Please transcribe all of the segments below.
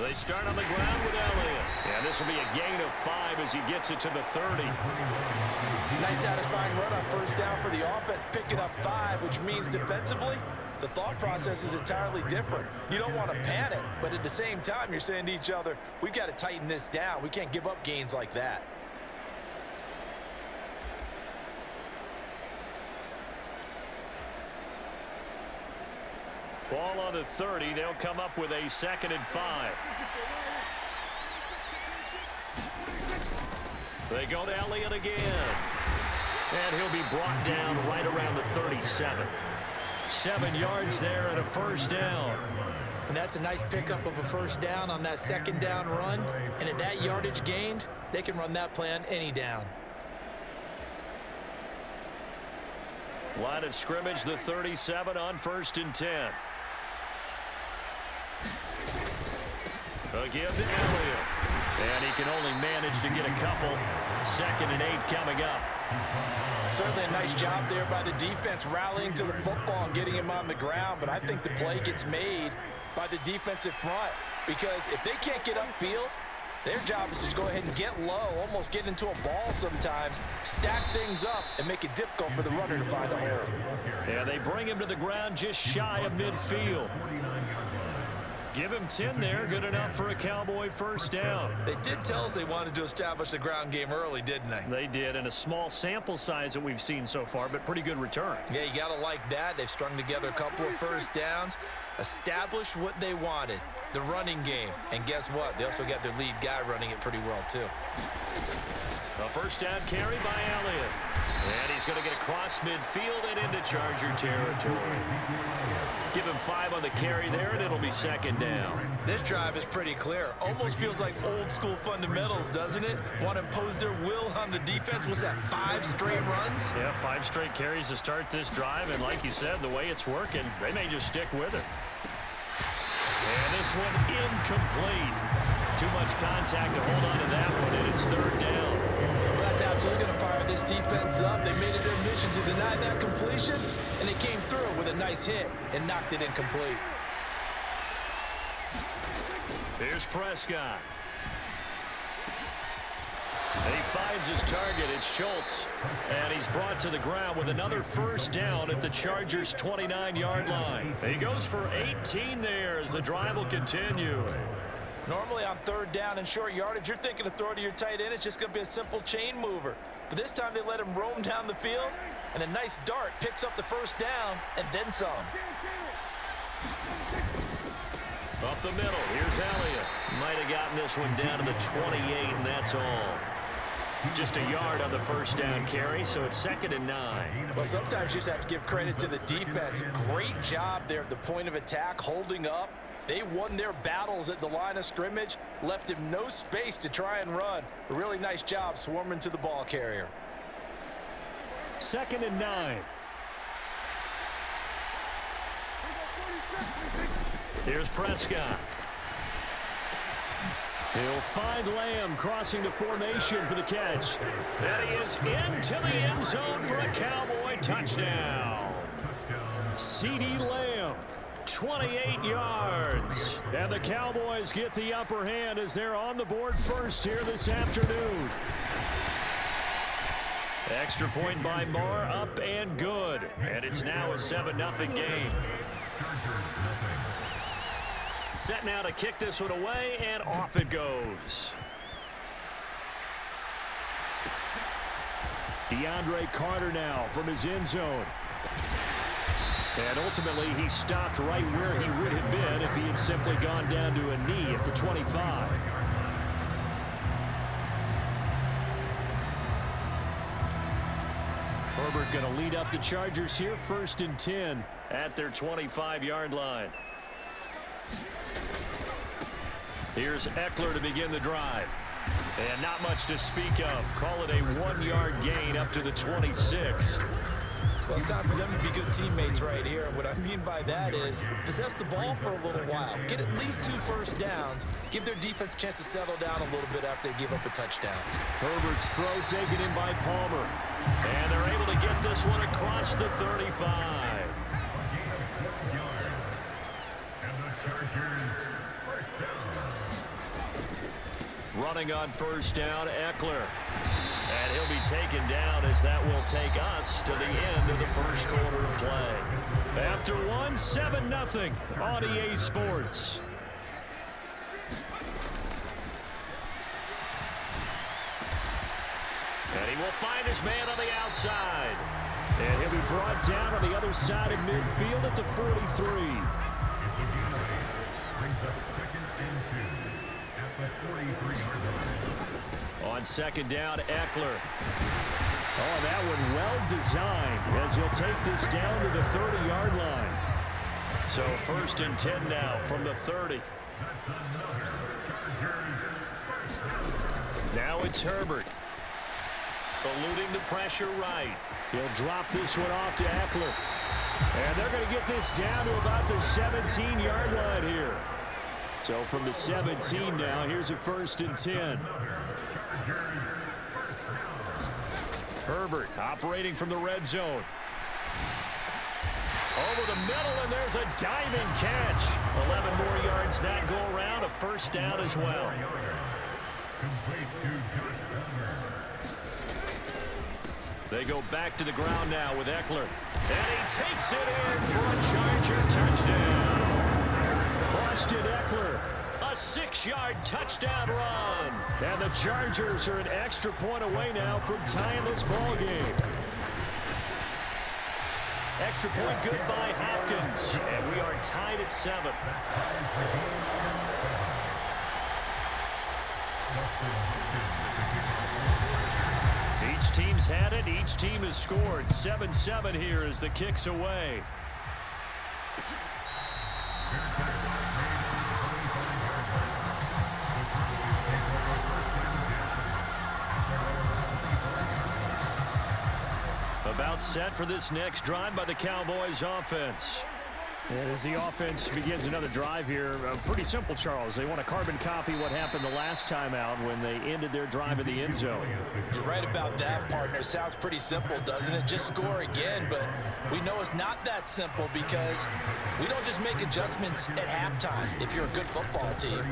They start on the ground with Elliott. And this will be a gain of 5 as he gets it to the 30. Nice satisfying run on first down for the offense, picking up 5, which means defensively, the thought process is entirely different. You don't want to panic, but at the same time, you're saying to each other, we've got to tighten this down. We can't give up gains like that. Ball on the 30. They'll come up with a 2nd and 5. They go to Elliott again. And he'll be brought down right around the 37. 7 yards there and a first down. And that's a nice pickup of a first down on that 2nd down run. And at that yardage gained, they can run that play on any down. Line of scrimmage, the 37 on 1st and 10. A give to Elliott. And he can only manage to get a couple. 2nd and 8 coming up. Certainly a nice job there by the defense rallying to the football and getting him on the ground. But I think the play gets made by the defensive front. Because if they can't get upfield, their job is to go ahead and get low, almost get into a ball sometimes, stack things up, and make it difficult for the runner to find a hole. Yeah, they bring him to the ground just shy of midfield. Give him 10 there, good enough for a Cowboy first down. They did tell us they wanted to establish the ground game early, didn't they? They did, and a small sample size that we've seen so far, but pretty good return. Yeah, you got to like that. They've strung together a couple of first downs, established what they wanted, the running game. And guess what? They also got their lead guy running it pretty well, too. A first down carry by Elliott. And he's going to get across midfield and into Charger territory. Give him 5 on the carry there, and it'll be 2nd down. This drive is pretty clear. Almost feels like old-school fundamentals, doesn't it? Want to impose their will on the defense. Was that 5 straight runs? Yeah, 5 straight carries to start this drive, and like you said, the way it's working, they may just stick with it. And this one incomplete. Too much contact to hold on to that one, and it's 3rd down. Well, that's absolutely going to fire this defense up. They made it their mission to deny that completion, and they came through with a nice hit and knocked it incomplete. Here's Prescott. He finds his target. It's Schultz. And he's brought to the ground with another first down at the Chargers' 29-yard line. He goes for 18 there as the drive will continue. Normally on 3rd down and short yardage, you're thinking of throw to your tight end. It's just going to be a simple chain mover. But this time they let him roam down the field, and a nice dart picks up the first down and then some. Up the middle, here's Elliott. Might have gotten this one down to the 28, and that's all. Just a yard on the first down carry, so it's 2nd and 9. Well, sometimes you just have to give credit to the defense. Great job there at the point of attack, holding up. They won their battles at the line of scrimmage, left him no space to try and run. A really nice job swarming to the ball carrier. 2nd and 9. Here's Prescott. He'll find Lamb crossing the formation for the catch. And he is into the end zone for a Cowboy touchdown. CeeDee Lamb. 28 yards. And the Cowboys get the upper hand as they're on the board first here this afternoon. Extra point by Marr, up and good. And it's now a 7-0 game. Set now to kick this one away, and off it goes. DeAndre Carter now from his end zone. And ultimately, he stopped right where he would have been if he had simply gone down to a knee at the 25. Herbert going to lead up the Chargers here, 1st and 10 at their 25-yard line. Here's Eckler to begin the drive. And not much to speak of. Call it a 1-yard gain up to the 26. Well, it's time for them to be good teammates right here. And what I mean by that is possess the ball for a little while. Get at least 2 first downs. Give their defense a chance to settle down a little bit after they give up a touchdown. Herbert's throw taken in by Palmer. And they're able to get this one across the 35. Running on first down, Eckler. And he'll be taken down as that will take us to the end of the first quarter of play. After 7-0 on EA Sports. And he will find his man on the outside. And he'll be brought down on the other side of midfield at the 43. On second down, Eckler. Oh, that one well designed as he'll take this down to the 30-yard line. So 1st and 10 now from the 30. Now it's Herbert. Eluding the pressure right. He'll drop this one off to Eckler. And they're going to get this down to about the 17-yard line here. So from the 17 now, here's a 1st and 10. Herbert operating from the red zone. Over the middle, and there's a diving catch. 11 more yards that go around, a 1st down as well. They go back to the ground now with Eckler. And he takes it in for a Charger touchdown. Austin Eckler, a 6-yard touchdown run. And the Chargers are an extra point away now from tying this ball game. Extra point good by Hopkins. And we are tied at 7. Each team's had it. Each team has scored. 7-7 here as the kick's away. About set for this next drive by the Cowboys offense. And as the offense begins another drive here, pretty simple, Charles. They want to carbon copy what happened the last time out when they ended their drive in the end zone. You're right about that, partner. Sounds pretty simple, doesn't it? Just score again, but we know it's not that simple because we don't just make adjustments at halftime if you're a good football team.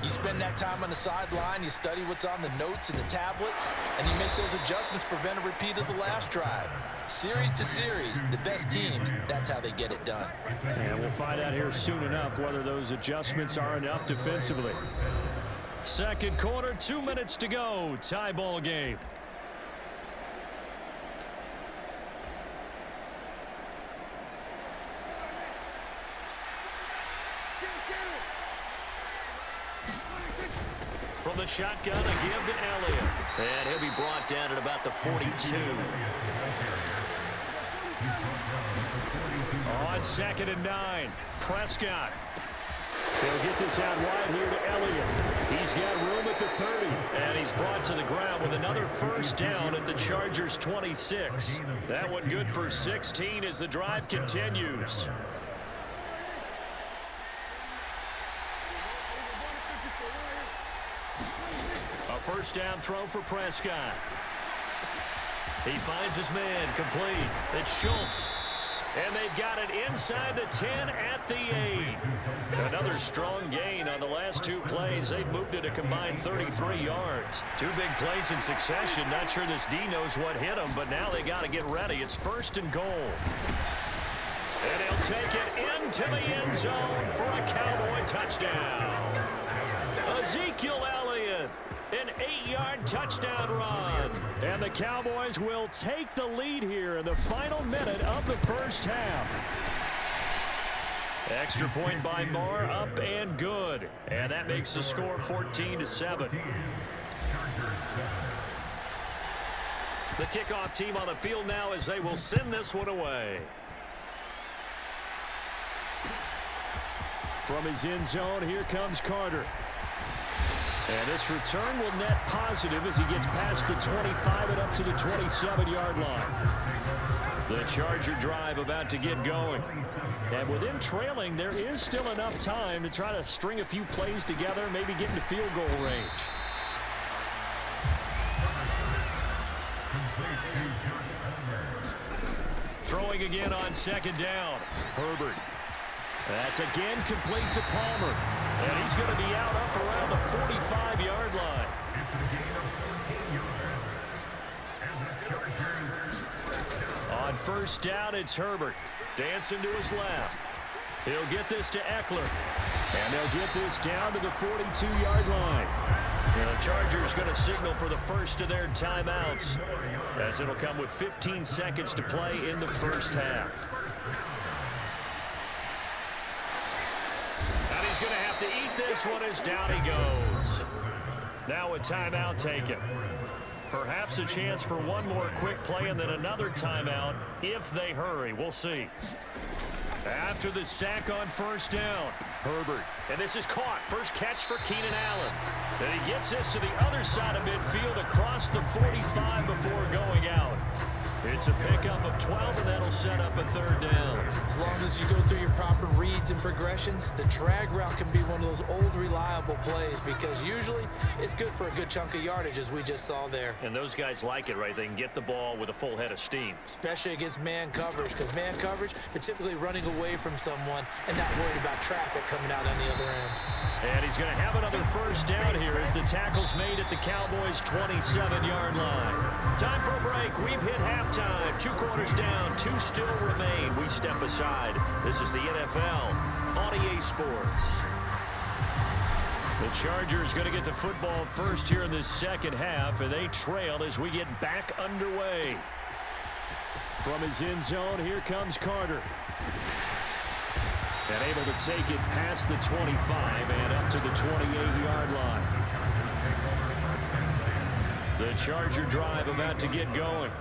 You spend that time on the sideline, you study what's on the notes and the tablets, and you make those adjustments to prevent a repeat of the last drive. Series to series, the best teams, that's how they get it done. And we'll find out here soon enough whether those adjustments are enough defensively. Second quarter, 2 minutes to go. Tie ball game. From the shotgun, a give to Elliott. And he'll be brought down at about the 42. On 2nd and 9, Prescott. They'll get this out wide here to Elliott. He's got room at the 30, and he's brought to the ground with another 1st down at the Chargers' 26. That one good for 16 as the drive continues. A 1st down throw for Prescott. He finds his man complete. It's Schultz. And they've got it inside the 10 at the 8. Another strong gain on the last 2 plays. They've moved it a combined 33 yards. 2 big plays in succession. Not sure this D knows what hit him, but now they got to get ready. It's 1st and goal. And he'll take it into the end zone for a Cowboy touchdown. Ezekiel Elliott. An 8-yard touchdown run. And the Cowboys will take the lead here in the final minute of the 1st half. Extra point by Marr, up and good. And that makes the score 14-7. The kickoff team on the field now as they will send this one away. From his end zone, here comes Carter. And this return will net positive as he gets past the 25 and up to the 27-yard line. The Charger drive about to get going. And with him trailing, there is still enough time to try to string a few plays together, maybe get into field goal range. Throwing again on 2nd down. Herbert. That's again complete to Palmer. And he's going to be out up around the 45-yard line. first down, it's Herbert. Dancing to his left. He'll get this to Eckler. And they'll get this down to the 42-yard line. And the Chargers going to signal for the first of their timeouts, as it'll come with 15 seconds to play in the first half. And he's going to have to eat this one as down he goes. Now a timeout taken. Perhaps a chance for one more quick play and then another timeout if they hurry. We'll see. After the sack on first down, Herbert. And this is caught. First catch for Keenan Allen. And he gets this to the other side of midfield across the 45 before going out. It's a pickup of 12, and that'll set up a third down. As long as you go through your proper reads and progressions, the drag route can be one of those old reliable plays because usually it's good for a good chunk of yardage, as we just saw there. And those guys like it, right? They can get the ball with a full head of steam. Especially against man coverage, because man coverage, they're typically running away from someone and not worried about traffic coming out on the other end. And he's going to have another first down here as the tackle's made at the Cowboys' 27-yard line. Time for a break. We've hit halftime. 2 quarters down, 2 still remain. We step aside. This is the NFL on EA Sports. The Chargers going to get the football first here in this second half, and they trail as we get back underway. From his end zone, here comes Carter. And able to take it past the 25 and up to the 28-yard line. The Charger drive about to get going.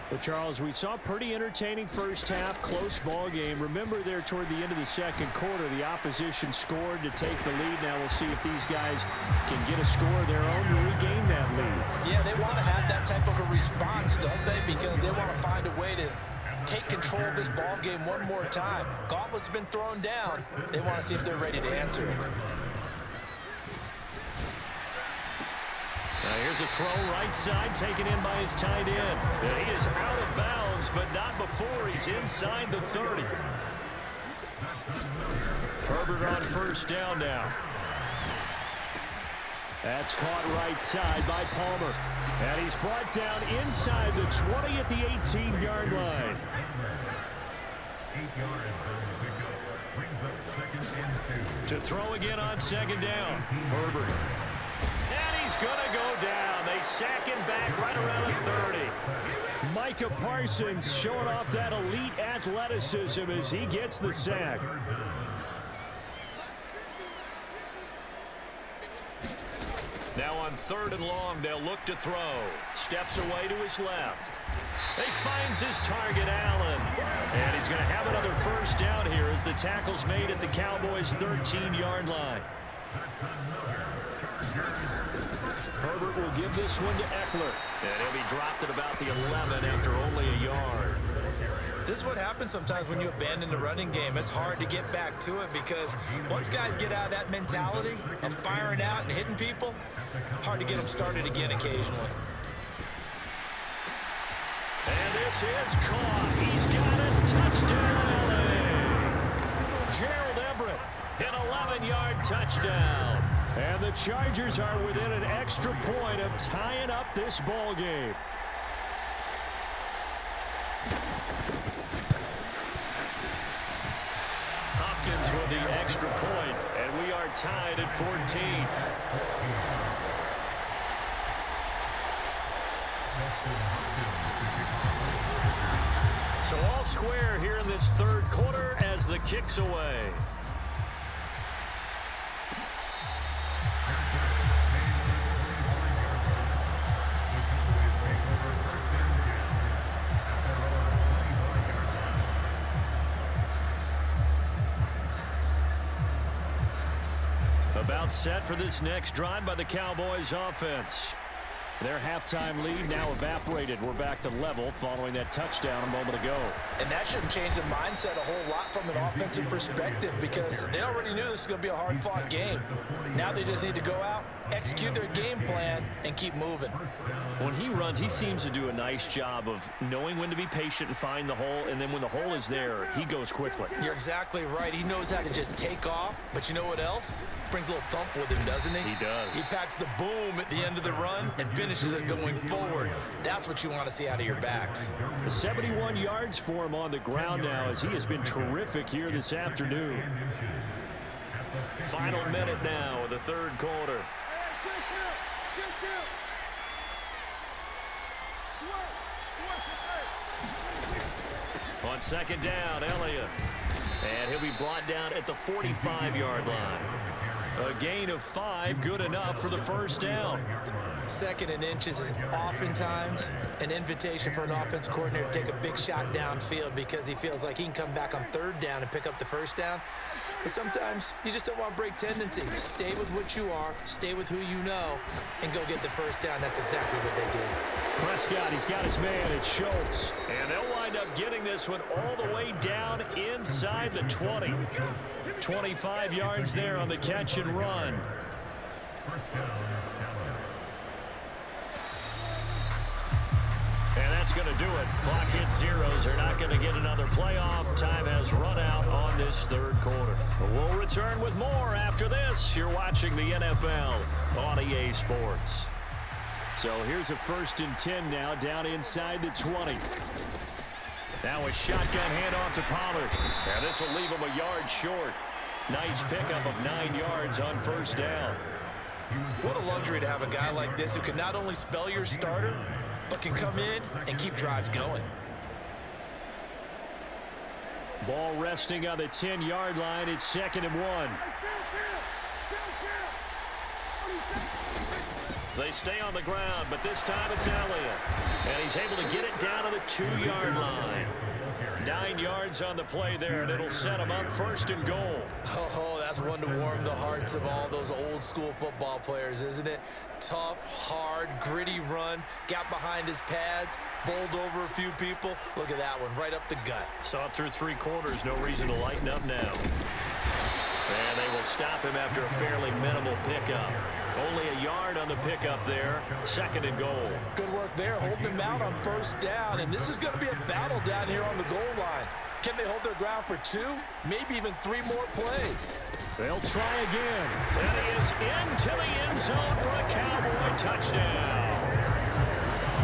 Well, Charles, we saw a pretty entertaining first half, close ball game. Remember there toward the end of the second quarter, the opposition scored to take the lead. Now we'll see if these guys can get a score of their own to regain that lead. Yeah, they want to have that type of a response, don't they? Because they want to find a way to take control of this ball game one more time. Gauntlet's been thrown down. They want to see if they're ready to answer it. Now here's a throw right side taken in by his tight end. And he is out of bounds, but not before he's inside the 30. Herbert on first down now. That's caught right side by Palmer. And he's brought down inside the 20 at the 18-yard line. To throw again on second down. Herbert. And he's going to go down. They sack him back right around the 30. Micah Parsons showing off that elite athleticism as he gets the sack. Now on 3rd and long, they'll look to throw. Steps away to his left. He finds his target, Allen. And he's going to have another first down here as the tackle's made at the Cowboys' 13-yard line. Herbert will give this one to Eckler. And he'll be dropped at about the 11 after only a yard. This is what happens sometimes when you abandon the running game. It's hard to get back to it because once guys get out of that mentality of firing out and hitting people, hard to get them started again occasionally. And this is caught. He's got it. Touchdown, LA. Gerald Everett, an 11-yard touchdown. And the Chargers are within an extra point of tying up this ball game. Hopkins with the extra point, and we are tied at 14. So all square here in this third quarter as the kick's away. About set for this next drive by the Cowboys offense. Their halftime lead now evaporated. We're back to level following that touchdown a moment ago. And that shouldn't change the mindset a whole lot from an offensive perspective because they already knew this was going to be a hard-fought game. Now they just need to go out execute their game plan, and keep moving. When he runs, he seems to do a nice job of knowing when to be patient and find the hole, and then when the hole is there, he goes quickly. You're exactly right. He knows how to just take off, but you know what else? Brings a little thump with him, doesn't he? He does. He packs the boom at the end of the run and finishes it going forward. That's what you want to see out of your backs. 71 yards for him on the ground now, as he has been terrific here this afternoon. Final minute now of the third quarter. On second down, Elliott. And he'll be brought down at the 45-yard line. A gain of 5, good enough for the first down. Second and inches is oftentimes an invitation for an offense coordinator to take a big shot downfield because he feels like he can come back on third down and pick up the first down. But sometimes you just don't want to break tendency. Stay with what you are, stay with who you know, and go get the first down. That's exactly what they did. Prescott, he's got his man. It's Schultz. And they'll wind up getting this one all the way down inside the 20. 25 yards there on the catch and run. And that's going to do it. Clock hits zeros. They're not going to get another playoff. Time has run out on this third quarter. We'll return with more after this. You're watching the NFL on EA Sports. So here's a 1st and 10 now, down inside the 20. Now a shotgun handoff to Pollard. And this will leave him a yard short. Nice pickup of 9 yards on first down. What a luxury to have a guy like this who can not only spell your starter, but can come in and keep drives going. Ball resting on the 10-yard line. It's 2nd and 1. They stay on the ground, but this time it's Elliott. And he's able to get it down to the 2-yard line. 9 yards on the play there, and it'll set him up 1st and goal. Oh, that's one to warm the hearts of all those old-school football players, isn't it? Tough, hard, gritty run, got behind his pads, bowled over a few people. Look at that one, right up the gut. Saw it through 3 quarters, no reason to lighten up now. And they will stop him after a fairly minimal pickup. Only a yard on the pickup there. 2nd and goal. Good work there, holding him out on first down. And this is going to be a battle down here on the goal line. Can they hold their ground for 2, maybe even 3 more plays? They'll try again. And he is into the end zone for a Cowboy touchdown.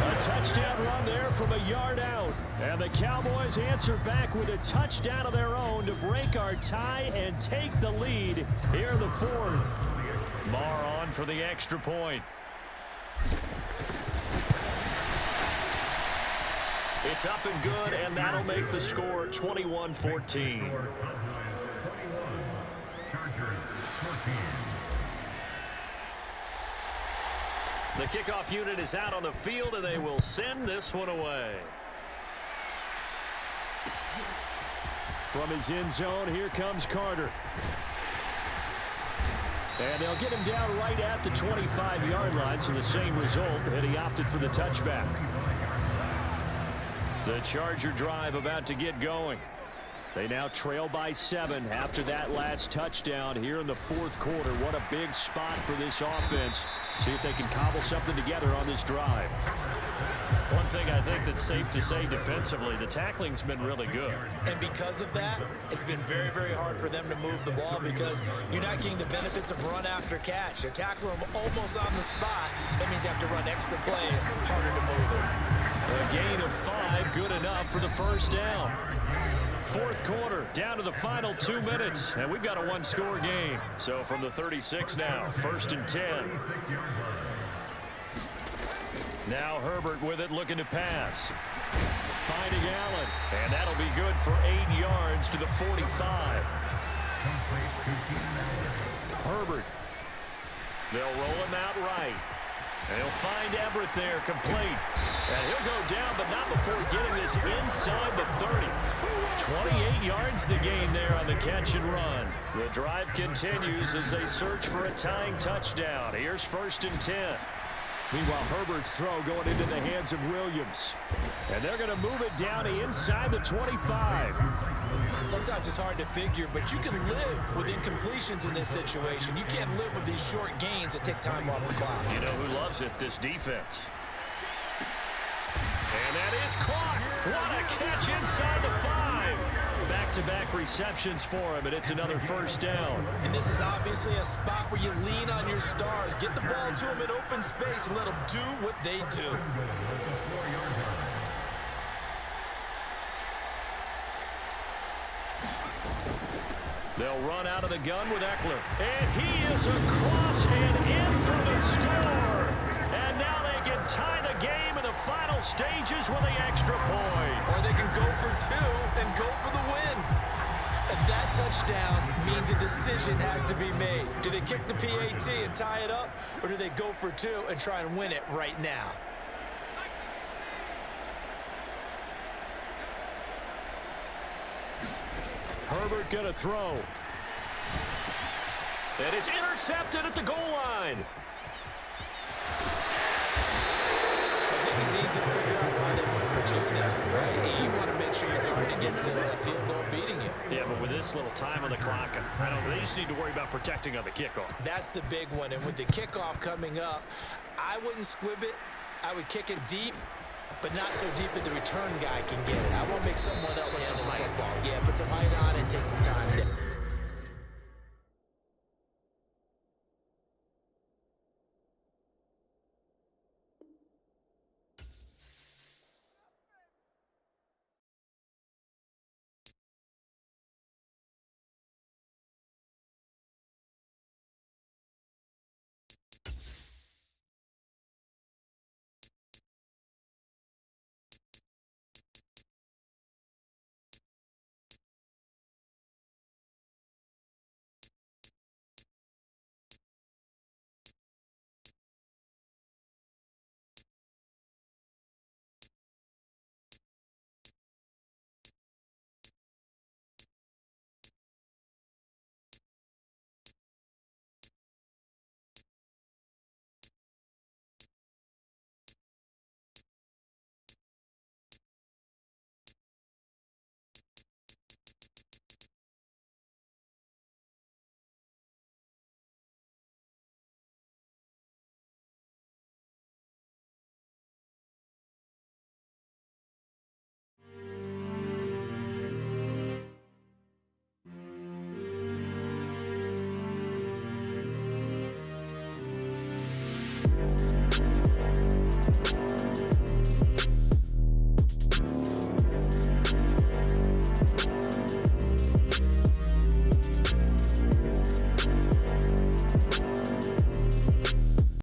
A touchdown run there from a yard out. And the Cowboys answer back with a touchdown of their own to break our tie and take the lead here in the 4th. Marr on for the extra point. It's up and good, and that'll make the score 21-14. The kickoff unit is out on the field, and they will send this one away. From his end zone, here comes Carter. And they'll get him down right at the 25-yard line, so the same result, and he opted for the touchback. The Charger drive about to get going. They now trail by 7 after that last touchdown here in the 4th quarter. What a big spot for this offense. See if they can cobble something together on this drive. One thing I think that's safe to say defensively, the tackling's been really good. And because of that, it's been very, very hard for them to move the ball because you're not getting the benefits of run after catch. They're tackling them almost on the spot. That means you have to run extra plays, harder to move it. A gain of 5, good enough for the first down. 4th quarter, down to the final 2 minutes, and we've got a 1-score game. So from the 36 now, 1st and 10. Now Herbert with it, looking to pass. Finding Allen, and that'll be good for 8 yards to the 45. Herbert. They'll roll him out right. And he'll find Everett there, complete. And he'll go down, but not before getting this inside the 30. 28 yards the gain there on the catch and run. The drive continues as they search for a tying touchdown. Here's 1st and 10. Meanwhile, Herbert's throw going into the hands of Williams. And they're going to move it down to inside the 25. Sometimes it's hard to figure, but you can live with incompletions in this situation. You can't live with these short gains that take time off the clock. You know who loves it? This defense. And that is caught. What a catch inside the 5. Back-to-back receptions for him, and it's another first down. And this is obviously a spot where you lean on your stars. Get the ball to them in open space and let them do what they do. They'll run out of the gun with Eckler. And he is across and in for the score. And now they can tie the game in the final stages with the extra point. Or they can go for 2 and go for the win. And that touchdown means a decision has to be made. Do they kick the PAT and tie it up? Or do they go for 2 and try and win it right now? Herbert gonna throw. And it's intercepted at the goal line. I think it's easy to figure out why they went for 2 there, right? You want to make sure your guard gets to a field goal beating you. Yeah, but with this little time on the clock, they just need to worry about protecting on the kickoff. That's the big one, and with the kickoff coming up, I wouldn't squib it. I would kick it deep, but not so deep that the return guy can get it. I want to make someone else handle the football. Yeah, put some height on it, take some time.